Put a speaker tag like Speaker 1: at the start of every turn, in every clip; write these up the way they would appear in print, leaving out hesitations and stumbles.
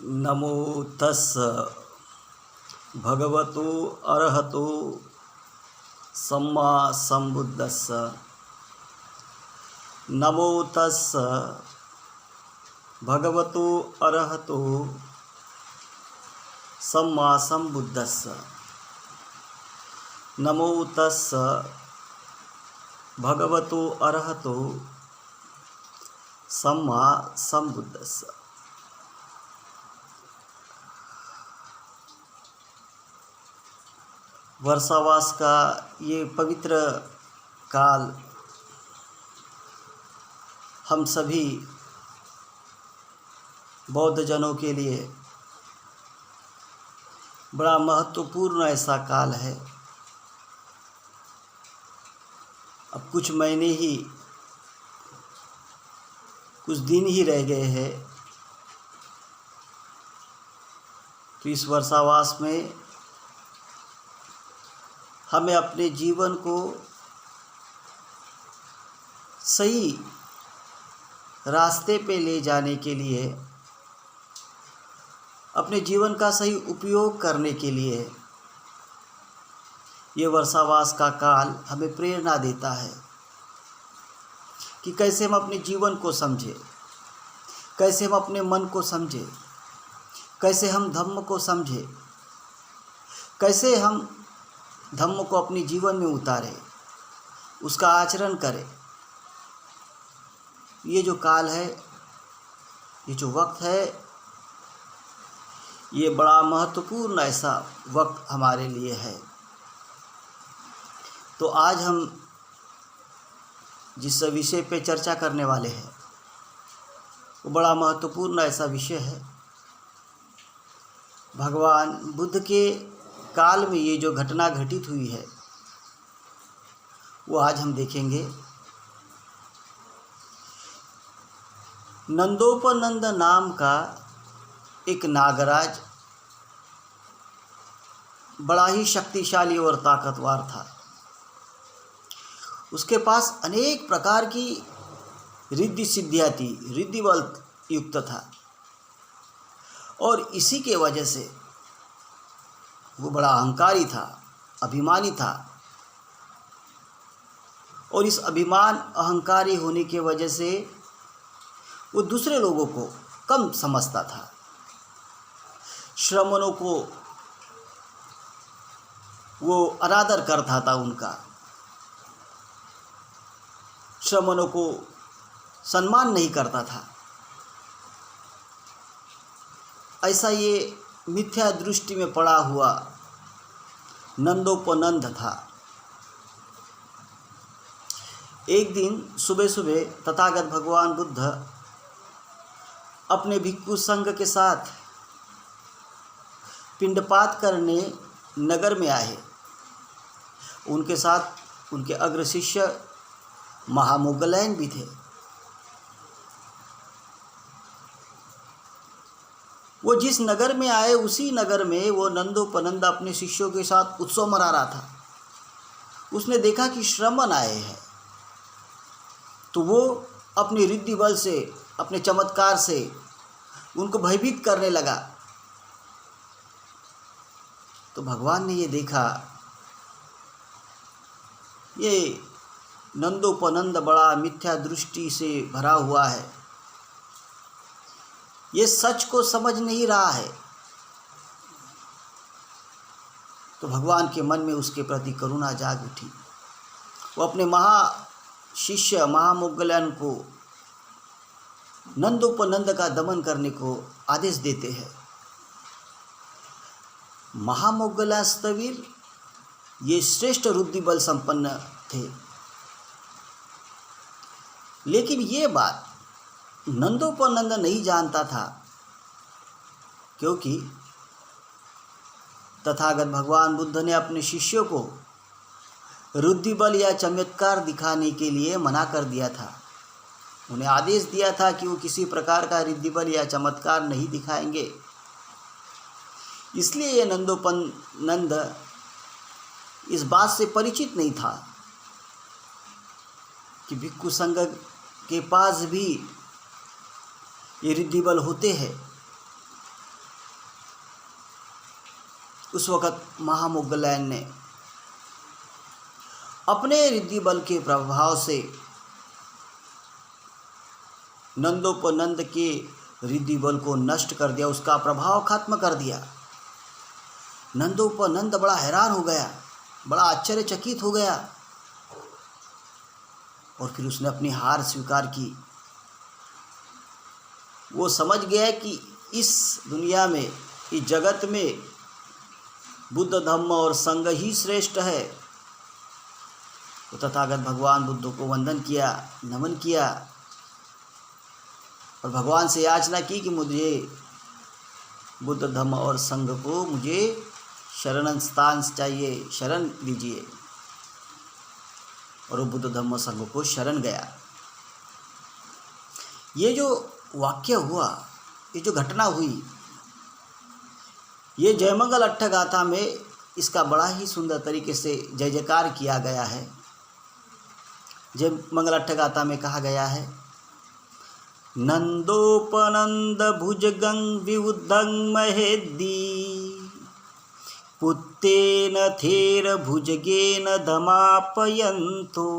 Speaker 1: नमो तस् भगवतो अरहतो सम्मा सम्बुद्धस्स। नमो तस् भगवतो अरहतो सम्मा सम्बुद्धस्स। नमो तस् भगवतो अरहतो सम्मा सम्बुद्धस्स। वर्षावास का ये पवित्र काल हम सभी बौद्ध जनों के लिए बड़ा महत्वपूर्ण ऐसा काल है। अब कुछ महीने ही, कुछ दिन ही रह गए हैं, तो इस वर्षावास में हमें अपने जीवन को सही रास्ते पे ले जाने के लिए, अपने जीवन का सही उपयोग करने के लिए ये वर्षावास का काल हमें प्रेरणा देता है कि कैसे हम अपने जीवन को समझें, कैसे हम अपने मन को समझें, कैसे हम धम्म को समझें, कैसे हम धम्म को अपने जीवन में उतारें, उसका आचरण करें। ये जो काल है, ये जो वक्त है, ये बड़ा महत्वपूर्ण ऐसा वक्त हमारे लिए है। तो आज हम जिस विषय पे चर्चा करने वाले हैं वो बड़ा महत्वपूर्ण ऐसा विषय है। भगवान बुद्ध के काल में ये जो घटना घटित हुई है वो आज हम देखेंगे। नंदोपनंद नाम का एक नागराज बड़ा ही शक्तिशाली और ताकतवर था। उसके पास अनेक प्रकार की रिद्धि सिद्धियाँ थी, रिद्धि बल युक्त था, और इसी के वजह से वो बड़ा अहंकारी था, अभिमानी था, और इस अभिमान अहंकारी होने के वजह से वो दूसरे लोगों को कम समझता था। श्रमणों को वो अनादर करता था, उनका श्रमणों को सम्मान नहीं करता था। ऐसा ये मिथ्या दृष्टि में पड़ा हुआ नंदोपनंद था। एक दिन सुबह सुबह तथागत भगवान बुद्ध अपने भिक्षु संघ के साथ पिंडपात करने नगर में आए। उनके साथ उनके अग्र शिष्य महामोगलैन भी थे। वो जिस नगर में आए उसी नगर में वो नंदोपनंद अपने शिष्यों के साथ उत्सव मना रहा था। उसने देखा कि श्रमण आए हैं, तो वो अपनी रिद्धि बल से, अपने चमत्कार से उनको भयभीत करने लगा। तो भगवान ने ये देखा, ये नंदोपनंद बड़ा मिथ्या दृष्टि से भरा हुआ है, ये सच को समझ नहीं रहा है। तो भगवान के मन में उसके प्रति करुणा जाग उठी। वो अपने शिष्य महामोगलैन को नंदोपनंद का दमन करने को आदेश देते हैं। महामोगलैन स्थविर ये श्रेष्ठ रुद्धि बल संपन्न थे, लेकिन ये बात नंदोपनंद नहीं जानता था, क्योंकि तथागत भगवान बुद्ध ने अपने शिष्यों को रुद्धि बल या चमत्कार दिखाने के लिए मना कर दिया था। उन्हें आदेश दिया था कि वो किसी प्रकार का रिद्धि बल या चमत्कार नहीं दिखाएंगे। इसलिए ये नंदोपनंद इस बात से परिचित नहीं था कि भिक्षु संघ के पास भी ये रिद्धि बल होते हैं। उस वक़्त महामोग्गलैन ने अपने रिद्धि बल के प्रभाव से नंदोपनंद के रिद्धि बल को नष्ट कर दिया, उसका प्रभाव खत्म कर दिया। नंदोपनंद बड़ा हैरान हो गया, बड़ा आश्चर्यचकित हो गया और फिर उसने अपनी हार स्वीकार की। वो समझ गया कि इस दुनिया में, इस जगत में बुद्ध धम्म और संघ ही श्रेष्ठ है। तो तथागत भगवान बुद्ध को वंदन किया, नमन किया और भगवान से याचना की कि मुझे बुद्ध धम्म और संघ को मुझे शरण स्थान चाहिए, शरण दीजिए। और वो बुद्ध धम्म संघ को शरण गया। ये जो वाक्य हुआ, ये जो घटना हुई, ये जयमंगल अट्ठगाथा में इसका बड़ा ही सुंदर तरीके से जय जयकार किया गया है। जयमंगल अट्ठगाथा में कहा गया है, नंदोपनंद भुजगं विउद्धं महेद्दी पुत्तेन थेर भुजगेन धमापयन्तो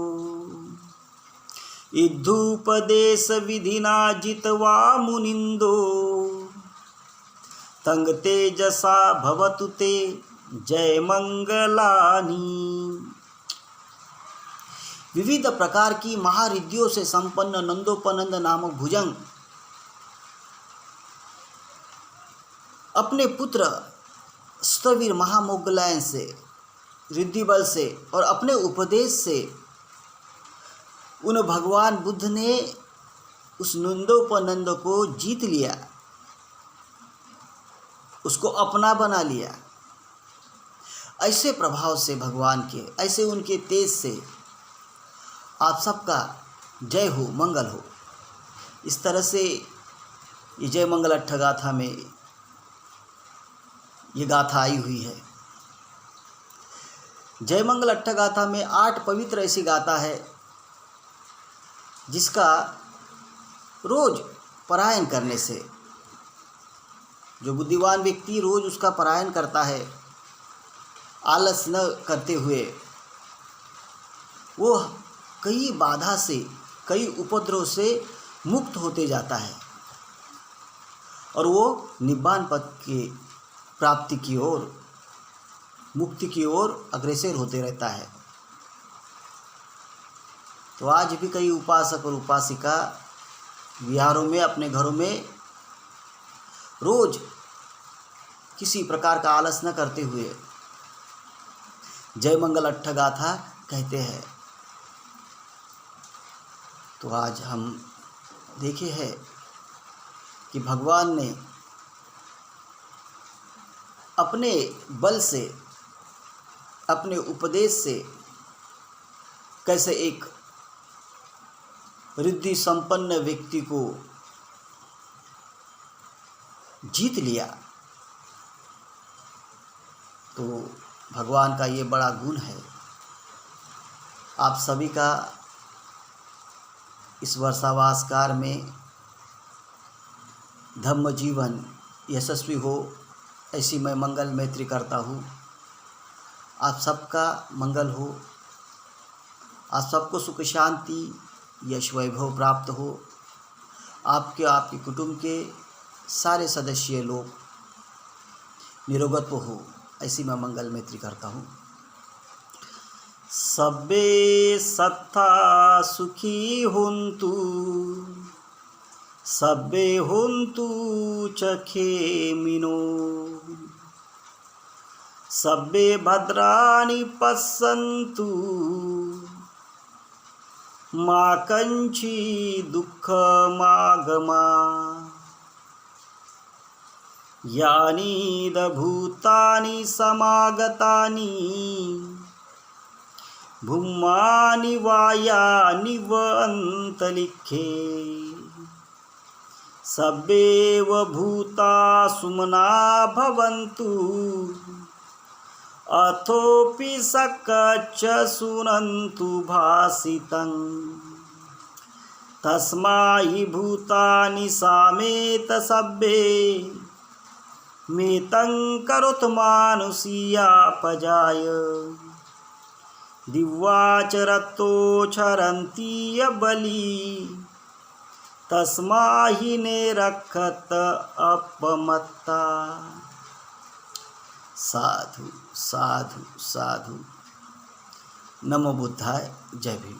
Speaker 1: इद्धूपदेश विधिना जित्वा मुनिन्दो तंग तेजसा भवतु ते जय मंगलानी। विविध प्रकार की महारिद्धियों से संपन्न नंदोपनंद नामक भुजंग अपने पुत्र स्थविर महामोग्गलैन से, रिद्धि बल से और अपने उपदेश से उन भगवान बुद्ध ने उस नंदोपनंद को जीत लिया, उसको अपना बना लिया। ऐसे प्रभाव से भगवान के, ऐसे उनके तेज से आप सबका जय हो, मंगल हो। इस तरह से ये जय मंगल अट्ठगाथा में ये गाथा आई हुई है। जय मंगल अट्ठगाथा में 8 पवित्र ऐसी गाथा है जिसका रोज पारायण करने से, जो बुद्धिमान व्यक्ति रोज उसका पारायण करता है आलस न करते हुए, वो कई बाधा से, कई उपद्रव से मुक्त होते जाता है और वो निब्बान पद के प्राप्ति की ओर, मुक्ति की ओर अग्रसर होते रहता है। तो आज भी कई उपासक और उपासिका विहारों में, अपने घरों में रोज किसी प्रकार का आलस न करते हुए जय मंगल अट्ठगाथा कहते हैं। तो आज हम देखे हैं कि भगवान ने अपने बल से, अपने उपदेश से कैसे एक रिद्धि संपन्न व्यक्ति को जीत लिया। तो भगवान का ये बड़ा गुण है। आप सभी का इस वर्षावास में धम्म जीवन यशस्वी हो, ऐसी मैं मंगल मैत्री करता हूँ। आप सबका मंगल हो, आप सबको सुख शांति यश वैभव प्राप्त हो, आपके कुटुंब के सारे सदस्य लोग निरोगत्व हो, ऐसी मैं मंगल मैत्री करता हूँ। सब्बे सत्ता सुखी हुन्तु, सब्बे हुन्तु चखेमिनो, सब्बे भद्राणि पश्यन्तु, मा कंची दुःखमागमा, यानि भूतानि समागतानि, भूमानि वायानि व अन्तरिक्षे, सब्बेव भूता सुमना भवन्तु, अथोपि सकच्च सुनन्तु भासितं, तस्मै भूतानि सामेत सब्बे, मेतं करोत मानुषीया पजाय दिव्याचरतोक्षरन्ति बली तस्माहि ने रखत अपमत्ता। साधु साधु साधु। नमो बुद्धाय। जय भीम।